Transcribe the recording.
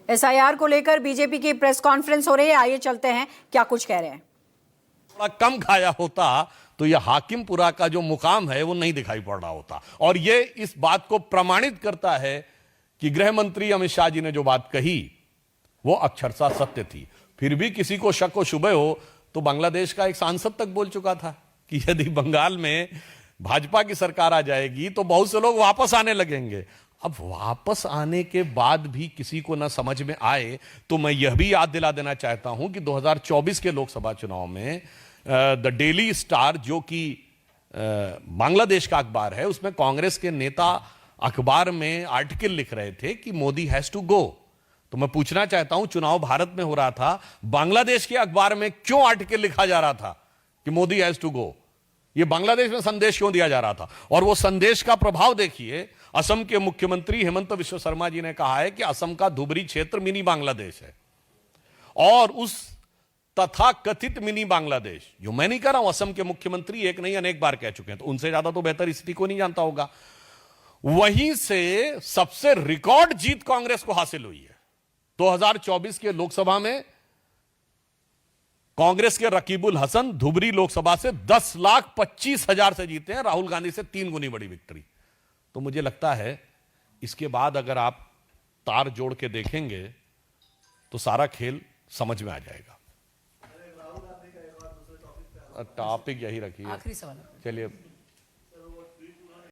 SIR को लेकर BJP की प्रेस कॉन्फ्रेंस हो रही है, आइए चलते हैं क्या कुछ कह रहे हैं। थोड़ा कम खाया होता तो यह हाकिमपुरा का जो मुकाम है वो नहीं दिखाई पड़ रहा होता। और ये इस बात को प्रमाणित करता है कि गृह मंत्री अमित शाह जी ने जो बात कही वो अक्षरशः सत्य थी। फिर भी किसी को शक व शुबह हो तो बांग्लादेश का एक सांसद तक बोल चुका था कि यदि बंगाल में भाजपा की सरकार आ जाएगी तो बहुत से लोग वापस आने लगेंगे। अब वापस आने के बाद भी किसी को ना समझ में आए तो मैं यह भी याद दिला देना चाहता हूं कि 2024 के लोकसभा चुनाव में द डेली स्टार जो कि बांग्लादेश का अखबार है, उसमें कांग्रेस के नेता अखबार में आर्टिकल लिख रहे थे कि मोदी हैज टू गो। तो मैं पूछना चाहता हूं, चुनाव भारत में हो रहा था, बांग्लादेश के अखबार में क्यों आर्टिकल लिखा जा रहा था कि मोदी हैज टू गो? ये बांग्लादेश में संदेश क्यों दिया जा रहा था? और वो संदेश का प्रभाव देखिए। असम के मुख्यमंत्री हेमंत बिश्व शर्मा जी ने कहा है कि असम का धुबरी क्षेत्र मिनी बांग्लादेश है। और उस तथा कथित मिनी बांग्लादेश, जो मैं नहीं कह रहा हूं, असम के मुख्यमंत्री एक नहीं अनेक बार कह चुके हैं, तो उनसे ज्यादा तो बेहतर स्थिति को नहीं जानता होगा। वहीं से सबसे रिकॉर्ड जीत कांग्रेस को हासिल हुई है। 2024 के लोकसभा में कांग्रेस के रकीबुल हसन धुबरी लोकसभा से 10,25,000 से जीते हैं, राहुल गांधी से 3 गुनी बड़ी विक्ट्री। तो मुझे लगता है इसके बाद अगर आप तार जोड़ के देखेंगे तो सारा खेल समझ में आ जाएगा। टॉपिक यही रखिए, आखिरी सवाल। चलिए।